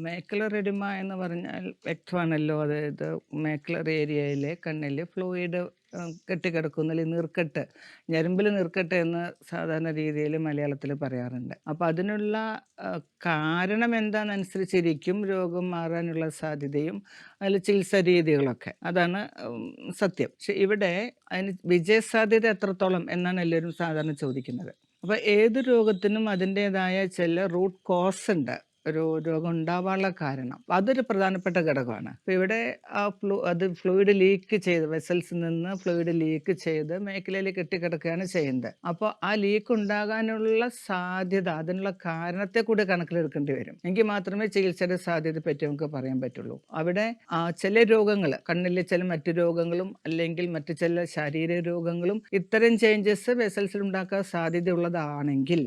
മേക്കുലർ oedema എന്ന് പറഞ്ഞാൽ വ്യക്തമാണല്ലോ. അതായത് മേക്കുലർ ഏരിയയിലെ കണ്ണിൽ ഫ്ലൂയിഡ് കെട്ടിക്കിടക്കുന്ന അല്ലെങ്കിൽ നീർക്കെട്ട്, ഞരമ്പിൽ നീർക്കെട്ട് എന്ന് സാധാരണ രീതിയിൽ മലയാളത്തിൽ പറയാറുണ്ട്. അപ്പോൾ അതിനുള്ള കാരണം എന്താണെന്നനുസരിച്ചിരിക്കും രോഗം മാറാനുള്ള സാധ്യതയും അതിൽ ചികിത്സാ രീതികളൊക്കെ. അതാണ് സത്യം. പക്ഷെ ഇവിടെ അതിന് വിജയസാധ്യത എത്രത്തോളം എന്നാണ് എല്ലാവരും സാധാരണ ചോദിക്കുന്നത്. അപ്പോൾ ഏത് രോഗത്തിനും അതിൻ്റേതായ ചില റൂട്ട് കോസ് ഉണ്ട്. ഒരു രോഗം ഉണ്ടാവാനുള്ള കാരണം. അതൊരു പ്രധാനപ്പെട്ട ഘടകമാണ്. അപ്പൊ ഇവിടെ ഫ്ലൂയിഡ് ലീക്ക് ചെയ്ത് വെസൽസിൽ നിന്ന് ഫ്ലൂയിഡ് ലീക്ക് ചെയ്ത് മേഖലയിൽ കെട്ടിക്കിടക്കുകയാണ് ചെയ്യുന്നത്. അപ്പോൾ ആ ലീക്ക് ഉണ്ടാകാനുള്ള സാധ്യത, അതിനുള്ള കാരണത്തെ കൂടി കണക്കിലെടുക്കേണ്ടി വരും. എങ്കിൽ മാത്രമേ ചികിത്സയുടെ സാധ്യതയെ പറ്റി നമുക്ക് പറയാൻ പറ്റുള്ളൂ. അവിടെ ചില രോഗങ്ങൾ, കണ്ണിലെ ചില മറ്റു രോഗങ്ങളും അല്ലെങ്കിൽ മറ്റു ചില ശാരീരിക രോഗങ്ങളും ഇത്തരം ചേഞ്ചസ് വെസൽസിൽ ഉണ്ടാക്കാൻ സാധ്യതയുള്ളതാണെങ്കിൽ